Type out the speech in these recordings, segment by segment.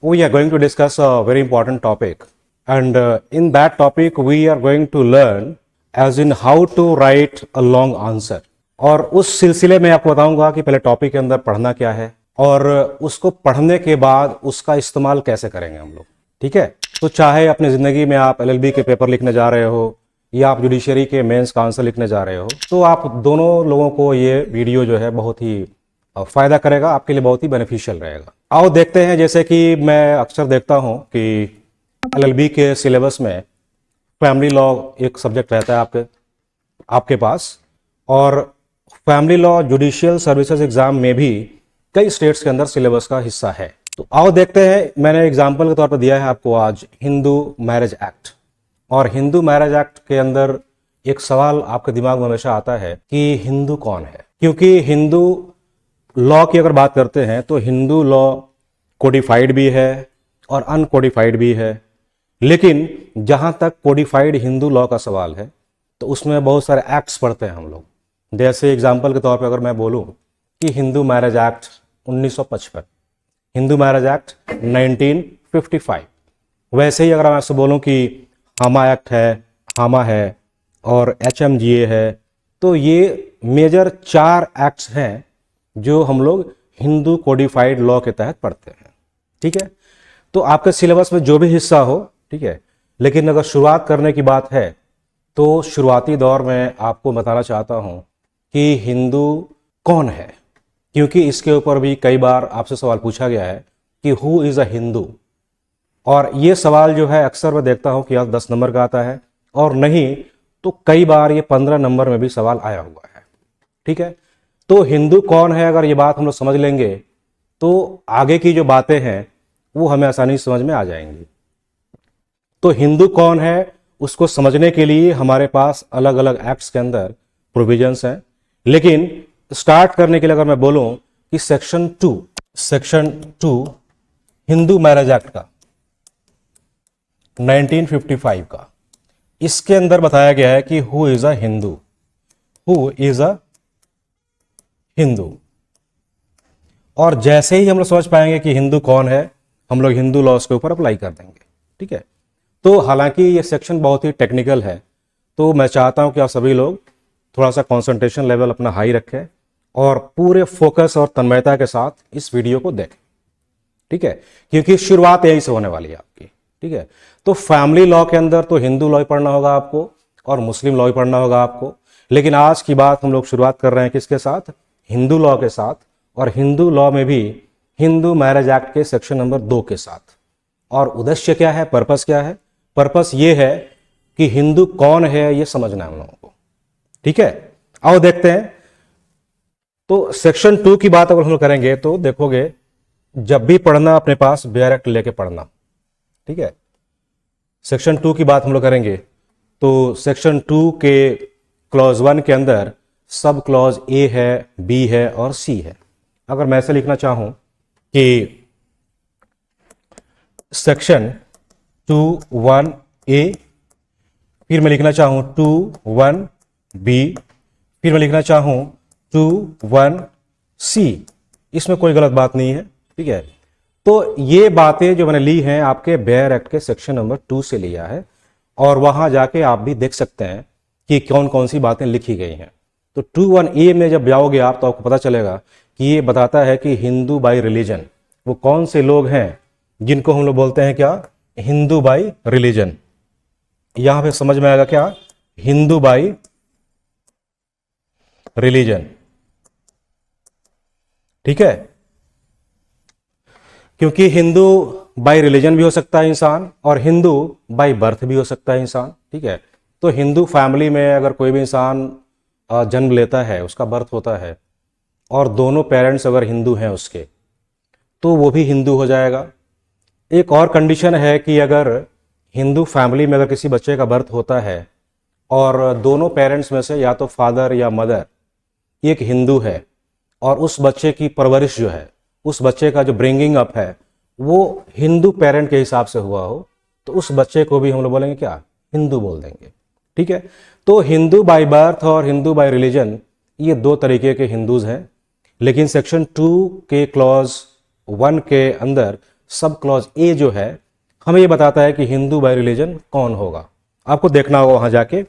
we are going to discuss a very important topic, and in that topic we are going to learn as in how to write a long answer. और उस सिलसिले में आपको बताऊंगा कि पहले topic के अंदर पढ़ना क्या है और उसको पढ़ने के बाद उसका इस्तेमाल कैसे करेंगे हम लोग। ठीक है, तो चाहे अपनी ज़िंदगी में आप एलएलबी के पेपर लिखने जा रहे हो या आप जुडिशरी के मेंस का आंसर लिखने जा रहे हो, तो आप दोनों लोगों को ये वीडियो जो है बहुत ही फ़ायदा करेगा, आपके लिए बहुत ही बेनिफिशियल रहेगा। आओ देखते हैं। जैसे कि मैं अक्सर देखता हूँ कि एलएलबी के सिलेबस में फैमिली लॉ एक सब्जेक्ट रहता है आपके पास, और family law judicial services exam में भी कई स्टेट्स के अंदर सिलेबस का हिस्सा है। तो आओ देखते हैं। मैंने एग्जाम्पल के तौर पर दिया है आपको आज हिंदू मैरिज एक्ट, और हिंदू मैरिज एक्ट के अंदर एक सवाल आपके दिमाग में हमेशा आता है कि हिंदू कौन है। क्योंकि हिंदू लॉ की अगर बात करते हैं तो हिंदू लॉ कोडिफाइड भी है और अनकोडिफाइड भी है, लेकिन जहां तक कोडिफाइड हिंदू लॉ का सवाल है तो उसमें बहुत सारे एक्ट्स पढ़ते हैं हम लोग। जैसे एग्जाम्पल के तौर पर अगर मैं बोलूं कि Hindu marriage act 1955, Hindu marriage act 1955, वैसे ही अगर मैं आपसे बोलूं कि हामा एक्ट है, हामा है और HMGA है, तो ये मेजर 4 एक्ट्स हैं जो हम लोग हिंदू कोडिफाइड लॉ के तहत पढ़ते हैं। ठीक है, तो आपके सिलेबस में जो भी हिस्सा हो, ठीक है, लेकिन अगर शुरुआत करने की बात है तो शुरुआती दौर में आपको बताना चाहता हूं कि हिंदू कौन है, क्योंकि इसके ऊपर भी कई बार आपसे सवाल पूछा गया है कि हु इज़ अ हिंदू, और ये सवाल जो है अक्सर मैं देखता हूं कि आप 10 नंबर का आता है, और नहीं तो कई बार ये 15 नंबर में भी सवाल आया हुआ है। ठीक है, तो हिंदू कौन है, अगर ये बात हम लोग समझ लेंगे तो आगे की जो बातें हैं वो हमें आसानी से समझ में आ जाएंगी। तो हिंदू कौन है उसको समझने के लिए हमारे पास अलग अलग एक्ट्स के अंदर प्रोविजंस हैं, लेकिन स्टार्ट करने के लिए अगर मैं बोलूं कि सेक्शन 2 हिंदू मैरिज एक्ट का 1955 का, इसके अंदर बताया गया है कि who is a Hindu, who is a Hindu. और जैसे ही हम लोग समझ पाएंगे कि हिंदू कौन है, हम लोग हिंदू लॉज के ऊपर अप्लाई कर देंगे। ठीक है, तो हालांकि ये सेक्शन बहुत ही टेक्निकल है, तो मैं चाहता हूं कि आप सभी लोग थोड़ा सा कंसंट्रेशन लेवल अपना हाई रखें और पूरे फोकस और तन्मयता के साथ इस वीडियो को देखें। ठीक है, क्योंकि शुरुआत यहीं से होने वाली है आपकी। ठीक है, तो फैमिली लॉ के अंदर तो हिंदू लॉ ही पढ़ना होगा आपको और मुस्लिम लॉ ही पढ़ना होगा आपको, लेकिन आज की बात हम लोग शुरुआत कर रहे हैं किसके साथ, हिंदू लॉ के साथ, और हिंदू लॉ में भी हिंदू मैरिज एक्ट के सेक्शन नंबर 2 के साथ। और उद्देश्य क्या है, पर्पस क्या है? पर्पस ये है कि हिंदू कौन है ये समझना है हम लोगों को। ठीक है, आओ देखते हैं। तो सेक्शन 2 की बात अगर हम लोग करेंगे तो देखोगे, जब भी पढ़ना अपने पास बेयर एक्ट लेके पढ़ना। ठीक है, सेक्शन 2 की बात हम लोग करेंगे तो सेक्शन 2 के क्लॉज 1 के अंदर सब क्लॉज A है, B है और C है। अगर मैं ऐसे लिखना चाहूं कि सेक्शन 2(1)A, फिर मैं लिखना चाहूं 2(1)B, फिर मैं लिखना चाहूं 2(1)C, इसमें कोई गलत बात नहीं है। ठीक है, तो ये बातें जो मैंने ली हैं आपके बेयर एक्ट के सेक्शन नंबर 2 से लिया है, और वहां जाके आप भी देख सकते हैं कि कौन कौन सी बातें लिखी गई हैं। तो 2(1)A में जब जाओगे आप तो आपको पता चलेगा कि ये बताता है कि हिंदू बाई रिलीजन वो कौन से लोग हैं जिनको हम लोग बोलते हैं क्या, हिंदू बाई रिलीजन। यहां पे समझ में आएगा क्या, हिंदू बाई रिलीजन। ठीक है, क्योंकि हिंदू बाई रिलीजन भी हो सकता है इंसान, और हिंदू बाई बर्थ भी हो सकता है इंसान। ठीक है, तो हिंदू फैमिली में अगर कोई भी इंसान जन्म लेता है, उसका बर्थ होता है, और दोनों पेरेंट्स अगर हिंदू हैं उसके, तो वो भी हिंदू हो जाएगा। एक और कंडीशन है कि अगर हिंदू फैमिली में अगर किसी बच्चे का बर्थ होता है और दोनों पेरेंट्स में से या तो फादर या मदर एक हिंदू है, और उस बच्चे की परवरिश जो है, उस बच्चे का जो ब्रिंगिंग अप है वो हिंदू पेरेंट के हिसाब से हुआ हो, तो उस बच्चे को भी हम लोग बोलेंगे क्या, हिंदू बोल देंगे। ठीक है, तो हिंदू बाय बर्थ और हिंदू बाय रिलीजन ये 2 तरीके के हिंदूज हैं, लेकिन सेक्शन 2 के क्लॉज 1 के अंदर सब क्लॉज ए जो है हमें ये बताता है कि हिंदू बाय रिलीजन कौन होगा। आपको देखना होगा वहां जाके,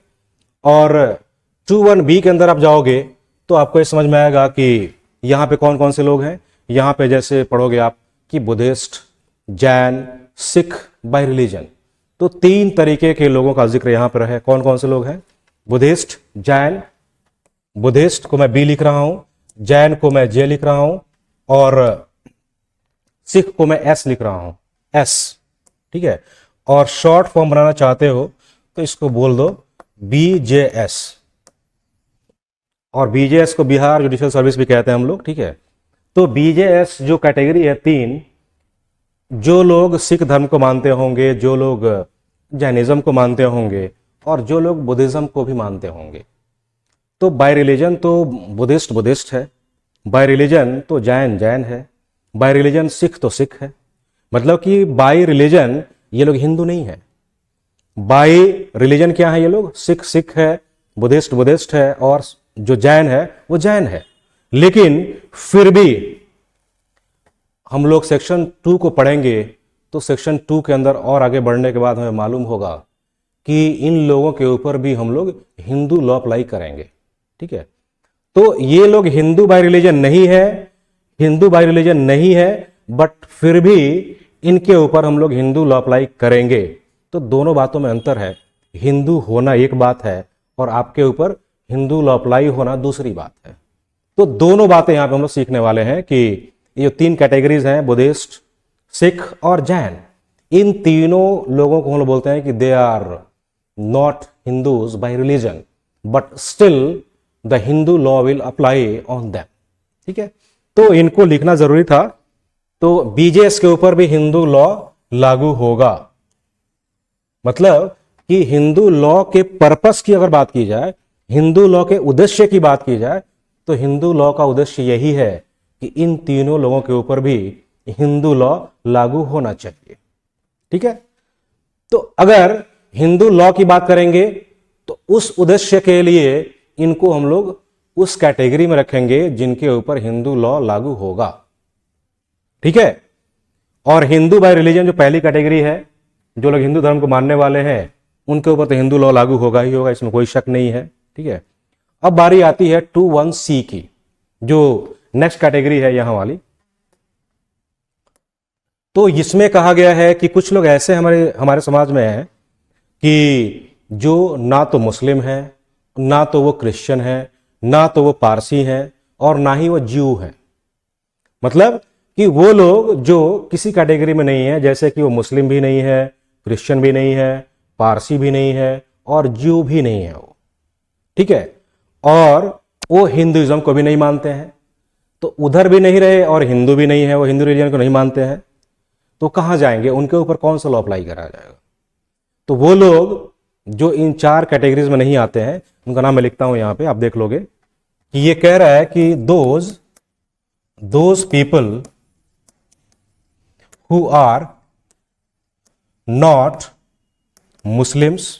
और 2(1)(b) के अंदर आप जाओगे तो आपको ये समझ में आएगा कि यहाँ पे कौन कौन से लोग हैं। यहाँ पे जैसे पढ़ोगे आप कि Buddhist, Jain, Sikh bye religion, तो 3 तरीके के लोगों का जिक्र यहाँ पर है। कौन कौन से लोग हैं? बुद्धिस्ट, जैन, बुद्धिस्ट को मैं बी लिख रहा हूं, जैन को मैं जे लिख रहा हूं, और सिख को मैं एस लिख रहा हूं, एस। ठीक है, और शॉर्ट फॉर्म बनाना चाहते हो तो इसको बोल दो BJS, और BJS को बिहार जुडिशियल सर्विस भी कहते हैं हम लोग। ठीक है, तो BJS जो कैटेगरी है 3, जो लोग सिख धर्म को मानते होंगे, जो लोग जैनिज्म को मानते होंगे, और जो लोग बुद्धिज्म को भी मानते होंगे। तो बाय रिलीजन तो बुद्धिस्ट बुद्धिस्ट है, बाय रिलीजन तो जैन जैन है, बाय रिलीजन सिख तो सिख है। मतलब कि बाय रिलीजन ये लोग हिंदू नहीं है। बाय रिलीजन क्या है? ये लोग सिख सिख है, बुद्धिस्ट बुद्धिस्ट है, और जो जैन है वो जैन है। लेकिन फिर भी हम लोग सेक्शन 2 को पढ़ेंगे तो सेक्शन 2 के अंदर और आगे बढ़ने के बाद हमें मालूम होगा कि इन लोगों के ऊपर भी हम लोग हिंदू लॉ अप्लाई करेंगे। ठीक है, तो ये लोग हिंदू बाय रिलीजन नहीं है, हिंदू बाय रिलीजन नहीं है, बट फिर भी इनके ऊपर हम लोग हिंदू लॉ अप्लाई करेंगे। तो दोनों बातों में अंतर है। हिंदू होना एक बात है और आपके ऊपर हिंदू लॉ अप्लाई होना दूसरी बात है। तो दोनों बातें यहां पे हम लोग सीखने वाले हैं कि ये जो 3 कैटेगरीज हैं, बुद्धिस्ट, सिख और जैन, इन तीनों लोगों को हम लोग बोलते हैं कि they are not Hindus by religion, but still the Hindu law will apply on them. ठीक है, तो इनको लिखना जरूरी था। तो BJS के ऊपर भी हिंदू लॉ लागू होगा। मतलब कि हिंदू लॉ के पर्पस की अगर बात की जाए, हिंदू लॉ के उद्देश्य की बात की जाए, तो हिंदू लॉ का उद्देश्य यही है कि इन तीनों लोगों के ऊपर भी हिंदू लॉ लागू होना चाहिए। ठीक है, तो अगर हिंदू लॉ की बात करेंगे तो उस उद्देश्य के लिए इनको हम लोग उस कैटेगरी में रखेंगे जिनके ऊपर हिंदू लॉ लागू होगा। ठीक है, और हिंदू बाय रिलीजन जो पहली कैटेगरी है, जो लोग हिंदू धर्म को मानने वाले हैं, उनके ऊपर तो हिंदू लॉ लागू होगा ही होगा, इसमें कोई शक नहीं है। ठीक है, अब बारी आती है 2(1)(c) की, जो नेक्स्ट कैटेगरी है यहां वाली। तो इसमें कहा गया है कि कुछ लोग ऐसे हमारे समाज में हैं कि जो ना तो मुस्लिम है, ना तो वो क्रिश्चियन है, ना तो वो पारसी है, और ना ही वो ज्यू है। मतलब कि वो लोग जो किसी कैटेगरी में नहीं है, जैसे कि वो मुस्लिम भी नहीं है, क्रिश्चियन भी नहीं है, पारसी भी नहीं है, और ज्यू भी नहीं है वो। ठीक है, और वो हिंदुइज्म को भी नहीं मानते हैं, तो उधर भी नहीं रहे और हिंदू भी नहीं है, वो हिंदू रिलीजन को नहीं मानते हैं, तो कहां जाएंगे? उनके ऊपर कौन सा लॉ अप्लाई करा जाएगा? तो वो लोग जो इन 4 कैटेगरीज में नहीं आते हैं, उनका नाम मैं लिखता हूं यहां पे, आप देख लोगे कि ये कह रहा है कि those people who are not Muslims,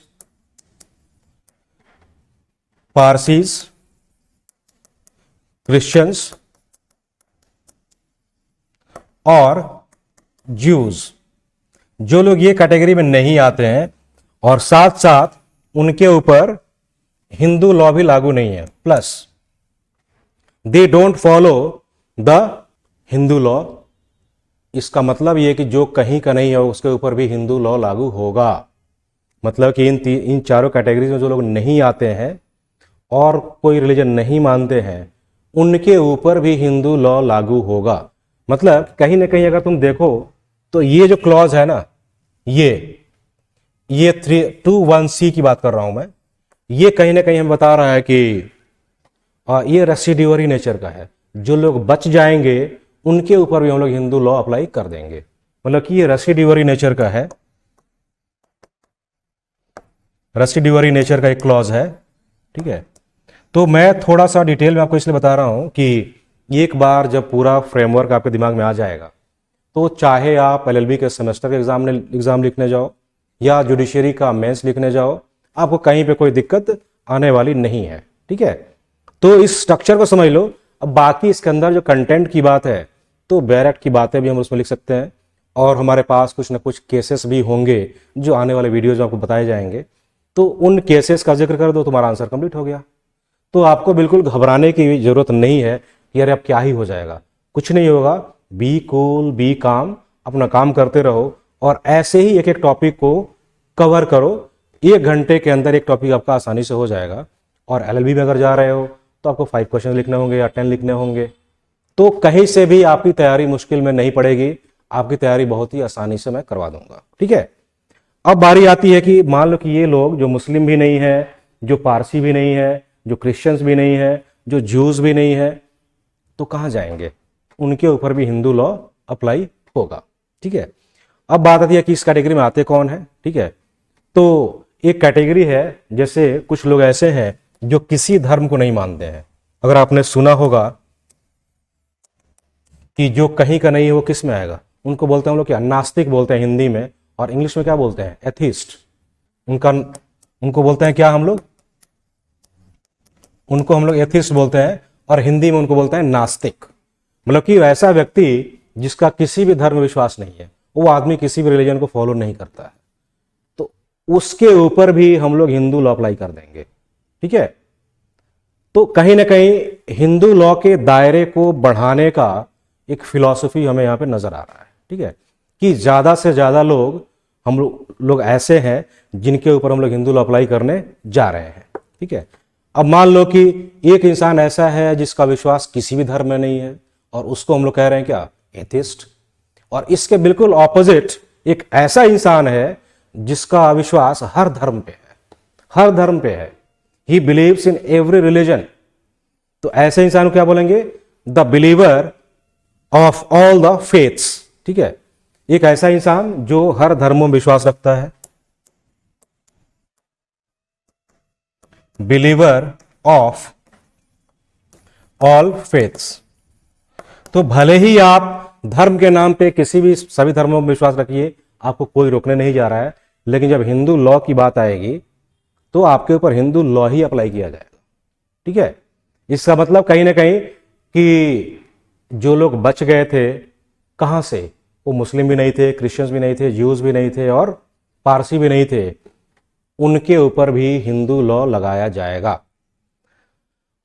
Parsis, Christians और ज्यूज, जो लोग ये कैटेगरी में नहीं आते हैं और साथ साथ उनके ऊपर हिंदू लॉ भी लागू नहीं है, plus they don't follow the Hindu law. इसका मतलब यह कि जो कहीं का नहीं है उसके ऊपर भी हिंदू लॉ लागू होगा। मतलब कि इन चारों कैटेगरीज में जो लोग नहीं आते हैं और कोई रिलीजन नहीं मानते हैं, उनके ऊपर भी हिंदू लॉ लागू होगा। मतलब कहीं ना कहीं अगर तुम देखो तो ये जो क्लॉज है ना, ये 2(1)(c) की बात कर रहा हूं मैं, ये कहीं ना कहीं हमें बता रहा है कि ये रेसिड्यूअरी नेचर का है। जो लोग बच जाएंगे उनके ऊपर भी हम लोग हिंदू लॉ अप्लाई कर देंगे। मतलब कि ये रेसिड्यूअरी नेचर का है, रेसिड्यूअरी नेचर का एक क्लॉज है। ठीक है, तो मैं थोड़ा सा डिटेल में आपको इसलिए बता रहा हूं कि एक बार जब पूरा फ्रेमवर्क आपके दिमाग में आ जाएगा, तो चाहे आप LLB के सेमेस्टर के एग्जाम लिखने जाओ या जुडिशरी का मेंस लिखने जाओ, आपको कहीं पे कोई दिक्कत आने वाली नहीं है। ठीक है, तो इस स्ट्रक्चर को समझ लो। अब बाकी इसके अंदर जो कंटेंट की बात है, तो बैरेक्ट की बातें भी हम उसमें लिख सकते हैं, और हमारे पास कुछ ना कुछ केसेस भी होंगे जो आने वाले वीडियोज में आपको बताए जाएंगे, तो उन केसेस का जिक्र कर दो, तुम्हारा आंसर कंप्लीट हो गया। तो आपको बिल्कुल घबराने की जरूरत नहीं है कि अरे अब क्या ही हो जाएगा, कुछ नहीं होगा। बी कूल, बी काम, अपना काम करते रहो और ऐसे ही एक एक टॉपिक को कवर करो। 1 घंटे के अंदर एक टॉपिक आपका आसानी से हो जाएगा। और एलएलबी में अगर जा रहे हो तो आपको 5 क्वेश्चन लिखने होंगे या 10 लिखने होंगे। तो कहीं से भी आपकी तैयारी मुश्किल में नहीं पड़ेगी, आपकी तैयारी बहुत ही आसानी से मैं करवा दूंगा। ठीक है, अब बारी आती है कि मान लो कि ये लोग जो मुस्लिम भी नहीं है, जो पारसी भी नहीं है, जो क्रिश्चियंस भी नहीं है, जो ज्यूज भी नहीं है, तो कहाँ जाएंगे? उनके ऊपर भी हिंदू लॉ अप्लाई होगा। ठीक है, अब बात आती है कि इस कैटेगरी में आते कौन है। ठीक है, तो एक कैटेगरी है, जैसे कुछ लोग ऐसे हैं जो किसी धर्म को नहीं मानते हैं। अगर आपने सुना होगा कि जो कहीं का नहीं है वो किस में आएगा, उनको बोलते हैं हम लोग क्या, नास्तिक बोलते हैं हिंदी में, और इंग्लिश में क्या बोलते हैं, एथिस्ट। उनको बोलते हैं क्या हम लोग, उनको हम लोग एथिस्ट बोलते हैं, और हिंदी में उनको बोलते हैं नास्तिक। मतलब कि ऐसा व्यक्ति जिसका किसी भी धर्म में विश्वास नहीं है, वो आदमी किसी भी रिलीजन को फॉलो नहीं करता है, तो उसके ऊपर भी हम लोग हिंदू लॉ अप्लाई कर देंगे। ठीक है, तो कहीं ना कहीं हिंदू लॉ के दायरे को बढ़ाने का एक फिलॉसफी हमें यहां पे नजर आ रहा है। ठीक है, कि ज्यादा से ज्यादा हम लोग ऐसे हैं जिनके ऊपर हम लोग हिंदू लॉ अप्लाई करने जा रहे हैं। ठीक है, अब मान लो कि एक इंसान ऐसा है जिसका विश्वास किसी भी धर्म में नहीं है, और उसको हम लोग कह रहे हैं क्या, एथिस्ट। और इसके बिल्कुल ऑपोजिट एक ऐसा इंसान है जिसका विश्वास हर धर्म पे है, हर धर्म पे है, he believes in every religion. तो ऐसे इंसान को क्या बोलेंगे, the believer of all the faiths. ठीक है, एक ऐसा इंसान जो हर धर्मों में विश्वास रखता है, बिलीवर ऑफ ऑल फेथ्स। तो भले ही आप धर्म के नाम पे किसी भी सभी धर्मों में विश्वास रखिए, आपको कोई रोकने नहीं जा रहा है, लेकिन जब हिंदू लॉ की बात आएगी तो आपके ऊपर हिंदू लॉ ही अप्लाई किया जाएगा। ठीक है, इसका मतलब कहीं ना कहीं कि जो लोग बच गए थे, कहां से, वो मुस्लिम भी नहीं थे, क्रिश्चियंस भी नहीं थे, ज्यूज भी नहीं थे, और पारसी भी नहीं थे, उनके ऊपर भी हिंदू लॉ लगाया जाएगा।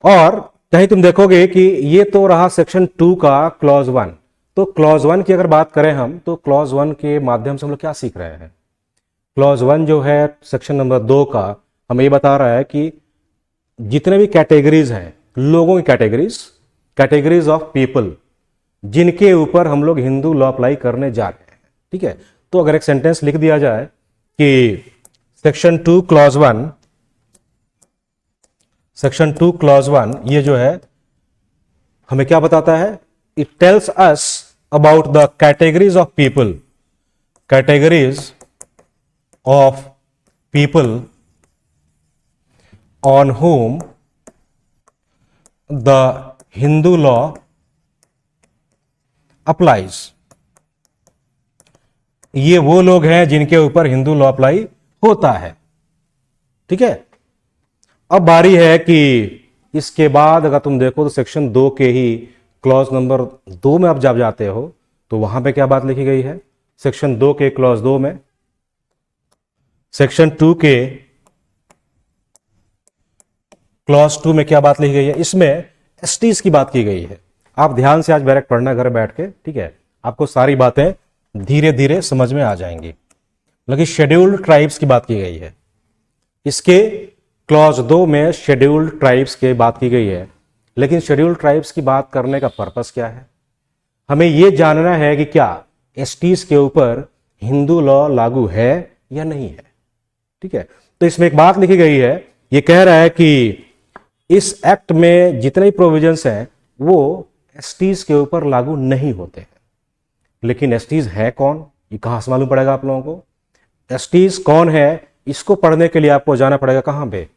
और कहीं तुम देखोगे कि ये तो रहा सेक्शन 2 का क्लॉज 1। तो क्लॉज 1 की अगर बात करें हम, तो क्लॉज 1 के माध्यम से हम लोग क्या सीख रहे हैं। क्लॉज 1 जो है सेक्शन नंबर 2 का, हमें ये बता रहा है कि जितने भी कैटेगरीज हैं, लोगों की कैटेगरीज ऑफ पीपल, जिनके ऊपर हम लोग हिंदू लॉ अप्लाई करने जा रहे हैं। ठीक है, तो अगर एक सेंटेंस लिख दिया जाए कि सेक्शन 2 क्लॉज 1, सेक्शन 2 क्लॉज 1 ये जो है हमें क्या बताता है, it tells us about the categories of people, categories of people on whom the Hindu law applies। ये वो लोग हैं जिनके ऊपर हिंदू लॉ अप्लाई होता है। ठीक है, अब बारी है कि इसके बाद अगर तुम देखो तो सेक्शन 2 के ही क्लॉज नंबर 2 में आप जब जाते हो तो वहां पे क्या बात लिखी गई है, सेक्शन 2 के क्लॉज 2 में, सेक्शन 2 के क्लॉज 2 में क्या बात लिखी गई है, इसमें एसटीज की बात की गई है। आप ध्यान से आज बैरक पढ़ना घर बैठ के। ठीक है, आपको सारी बातें धीरे धीरे समझ में आ जाएंगी। लेकिन शेड्यूल्ड ट्राइब्स की बात की गई है, इसके क्लॉज 2 में शेड्यूल्ड ट्राइब्स की बात की गई है। लेकिन शेड्यूल्ड ट्राइब्स की बात करने का पर्पस क्या है, हमें यह जानना है कि क्या एसटीज के ऊपर हिंदू लॉ लागू है या नहीं है। ठीक है, तो इसमें एक बात लिखी गई है, यह कह रहा है कि इस एक्ट में जितने प्रोविजंस हैं वो एसटीज के ऊपर लागू नहीं होते हैं। लेकिन एसटीज है कौन, ये कहां से मालूम पड़ेगा आप लोगों को। एसटीज कौन है, इसको पढ़ने के लिए आपको जाना पड़ेगा कहां पे,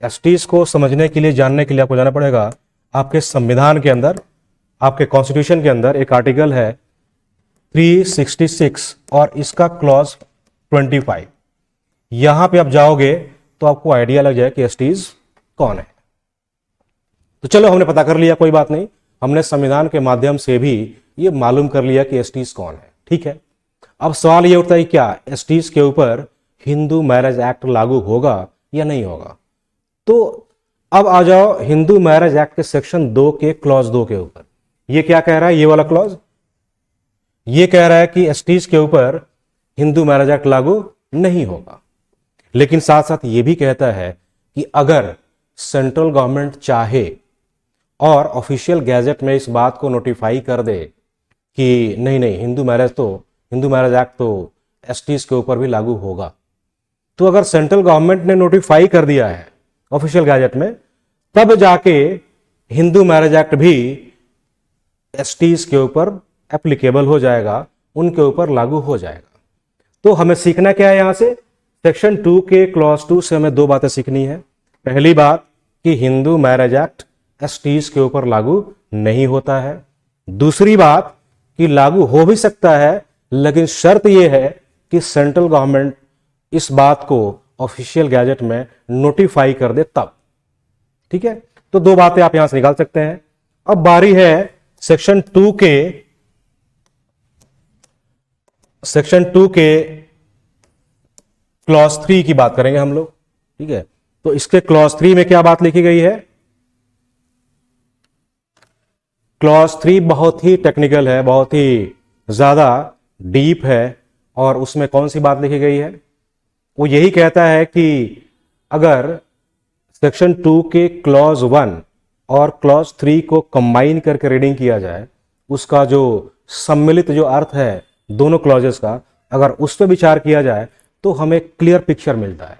एसटीज को समझने के लिए, जानने के लिए आपको जाना पड़ेगा आपके संविधान के अंदर, आपके कॉन्स्टिट्यूशन के अंदर एक आर्टिकल है 366 और इसका क्लॉज 25। यहां पे आप जाओगे तो आपको आइडिया लग जाए कि एसटीज कौन है। तो चलो हमने पता कर लिया, कोई बात नहीं, हमने संविधान के माध्यम से भी ये मालूम कर लिया कि एसटीज कौन है। ठीक है, अब सवाल ये उठता है क्या एसटीज के ऊपर हिंदू मैरिज एक्ट लागू होगा या नहीं होगा। तो अब आ जाओ हिंदू मैरिज एक्ट के सेक्शन 2 के क्लॉज 2 के ऊपर। ये क्या कह रहा है, ये वाला क्लॉज ये कह रहा है कि एसटीज के ऊपर हिंदू मैरिज एक्ट लागू नहीं होगा, लेकिन साथ साथ ये भी कहता है कि अगर सेंट्रल गवर्नमेंट चाहे और ऑफिशियल गैजेट में इस बात को नोटिफाई कर दे कि नहीं नहीं हिंदू मैरिज एक्ट तो एसटीज के ऊपर भी लागू होगा, तो अगर सेंट्रल गवर्नमेंट ने नोटिफाई कर दिया है ऑफिशियल गैजेट में, तब जाके हिंदू मैरिज एक्ट भी एसटीज के ऊपर एप्लीकेबल हो जाएगा, उनके ऊपर लागू हो जाएगा। तो हमें सीखना क्या है यहां से, सेक्शन 2 के क्लॉज 2 से हमें 2 बातें सीखनी है। पहली बात कि हिंदू मैरिज एक्ट एसटीज के ऊपर लागू नहीं होता है। दूसरी बात कि लागू हो भी सकता है, लेकिन शर्त यह है कि सेंट्रल गवर्नमेंट इस बात को ऑफिशियल गैजेट में नोटिफाई कर दे तब। ठीक है, तो 2 बातें आप यहां से निकाल सकते हैं। अब बारी है सेक्शन 2 के क्लॉज 3 की बात करेंगे हम लोग। ठीक है, तो इसके क्लॉज 3 में क्या बात लिखी गई है। क्लॉज 3 बहुत ही टेक्निकल है, बहुत ही ज्यादा डीप है, और उसमें कौन सी बात लिखी गई है, वो यही कहता है कि अगर सेक्शन 2 के क्लॉज 1 और क्लॉज 3 को कंबाइन करके रीडिंग किया जाए, उसका जो सम्मिलित जो अर्थ है दोनों क्लॉजेस का, अगर उस पर विचार किया जाए तो हमें क्लियर पिक्चर मिलता है।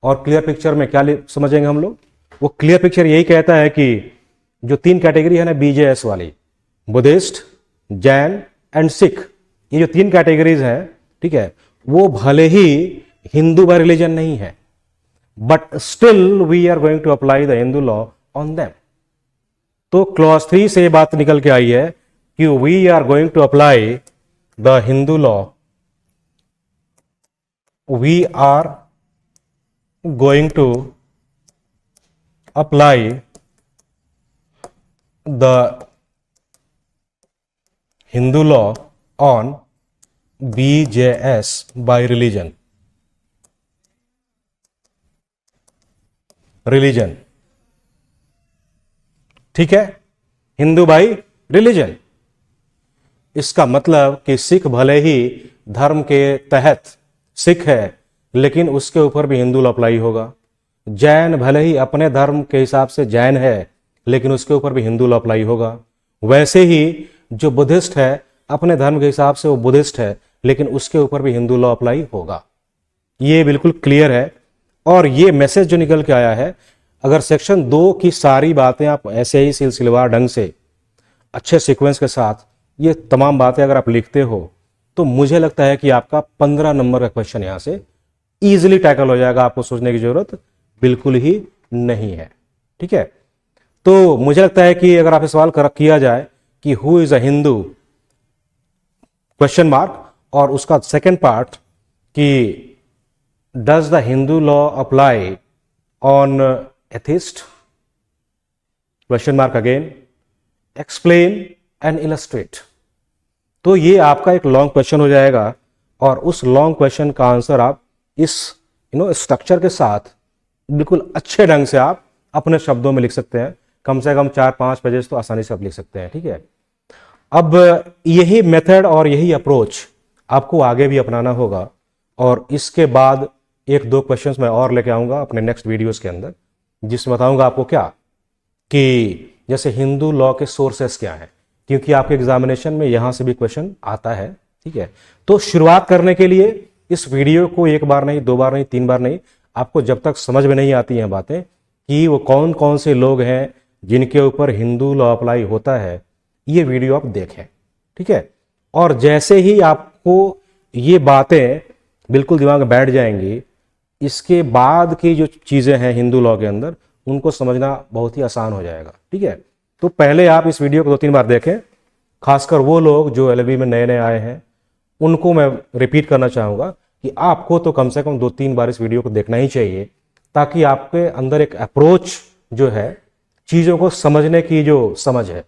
और क्लियर पिक्चर में क्या समझेंगे हम लोग, वो क्लियर पिक्चर यही कहता है कि जो 3 कैटेगरी है ना बीजेएस वाली, बुद्धिस्ट, जैन एंड सिख, ये जो 3 कैटेगरीज हैं, ठीक है, वो भले ही हिंदू बाय रिलीजन नहीं है, but still we are going to apply the Hindu law on them. तो क्लॉज 3 से बात निकल के आई है कि we are going to apply the Hindu law, we are going to apply the Hindu law on BJS by religion। ठीक है, हिंदू बाई रिलीजन। इसका मतलब कि सिख भले ही धर्म के तहत सिख है, लेकिन उसके ऊपर भी हिंदू लॉ अप्लाई होगा। जैन भले ही अपने धर्म के हिसाब से जैन है, लेकिन उसके ऊपर भी हिंदू लॉ अप्लाई होगा। वैसे ही जो बुद्धिस्ट है अपने धर्म के हिसाब से वो बुद्धिस्ट है, लेकिन उसके ऊपर भी हिंदू लॉ अप्लाई होगा। ये बिल्कुल क्लियर है। और ये मैसेज जो निकल के आया है, अगर सेक्शन 2 की सारी बातें आप ऐसे ही सिलसिलेवार ढंग से अच्छे सीक्वेंस के साथ ये तमाम बातें अगर आप लिखते हो, तो मुझे लगता है कि आपका 15 नंबर का क्वेश्चन यहां से इजीली टैकल हो जाएगा। आपको सोचने की जरूरत बिल्कुल ही नहीं है। ठीक है, तो मुझे लगता है कि अगर आप सवाल किया जाए कि who is a Hindu question mark, और उसका सेकेंड पार्ट कि does the Hindu law apply on atheist question mark again, explain and illustrate, तो ये आपका एक लॉन्ग क्वेश्चन हो जाएगा। और उस लॉन्ग क्वेश्चन का आंसर आप इस स्ट्रक्चर के साथ बिल्कुल अच्छे ढंग से आप अपने शब्दों में लिख सकते हैं। कम से कम 4-5 पेजेस तो आसानी से आप लिख सकते हैं। ठीक है, अब यही मेथड और यही अप्रोच आपको आगे भी अपनाना होगा। और इसके बाद 1-2 क्वेश्चंस मैं और लेके आऊंगा अपने नेक्स्ट वीडियोस के अंदर, जिसमें बताऊंगा आपको क्या कि जैसे हिंदू लॉ के सोर्सेस क्या हैं, क्योंकि आपके एग्जामिनेशन में यहां से भी क्वेश्चन आता है। ठीक है, तो शुरुआत करने के लिए इस वीडियो को 1 बार नहीं, 2 बार नहीं, 3 बार नहीं, आपको जब तक समझ में नहीं आती हैं बातें कि वो कौन कौन से लोग हैं जिनके ऊपर हिंदू लॉ अप्लाई होता है, ये वीडियो आप देखें। ठीक है, और जैसे ही आपको ये बातें बिल्कुल दिमाग में बैठ जाएंगी, इसके बाद की जो चीजें हैं हिंदू लॉ के अंदर, उनको समझना बहुत ही आसान हो जाएगा। ठीक है, तो पहले आप इस वीडियो को 2-3 बार देखें। खासकर वो लोग जो LLB में नए नए आए हैं, उनको मैं रिपीट करना चाहूंगा कि आपको तो कम से कम 2-3 बार इस वीडियो को देखना ही चाहिए, ताकि आपके अंदर एक अप्रोच जो है, चीजों को समझने की जो समझ है,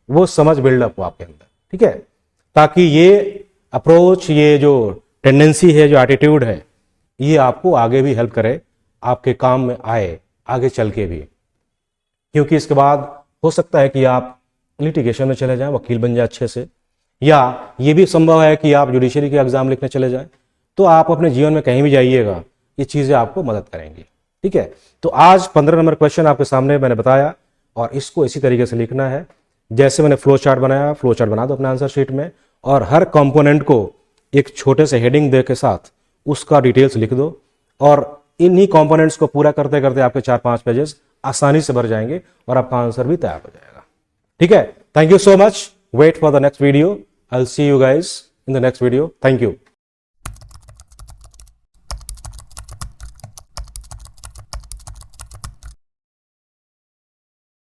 वो समझ बिल्डअप हो आपके अंदर। ठीक है, ताकि ये अप्रोच, ये जो टेंडेंसी है, जो एटीट्यूड है, ये आपको आगे भी हेल्प करे, आपके काम में आए आगे चल के भी। क्योंकि इसके बाद हो सकता है कि आप लिटिगेशन में चले जाएं, वकील बन जाए अच्छे से, या ये भी संभव है कि आप जुडिशरी के एग्जाम लिखने चले जाएं। तो आप अपने जीवन में कहीं भी जाइएगा, ये चीज़ें आपको मदद करेंगी। ठीक है, तो आज 15 नंबर क्वेश्चन आपके सामने मैंने बताया, और इसको इसी तरीके से लिखना है जैसे मैंने फ्लो चार्ट बनाया। फ्लो चार्ट बना दो अपने आंसर शीट में, और हर कंपोनेंट को एक छोटे से हेडिंग दे के साथ उसका डिटेल्स लिख दो, और इन्हीं कंपोनेंट्स को पूरा करते करते आपके 4-5 पेजेस आसानी से भर जाएंगे और आपका आंसर भी तैयार हो जाएगा। ठीक है, thank you so much. Wait for the next video. I will see you guys in the next video. Thank you.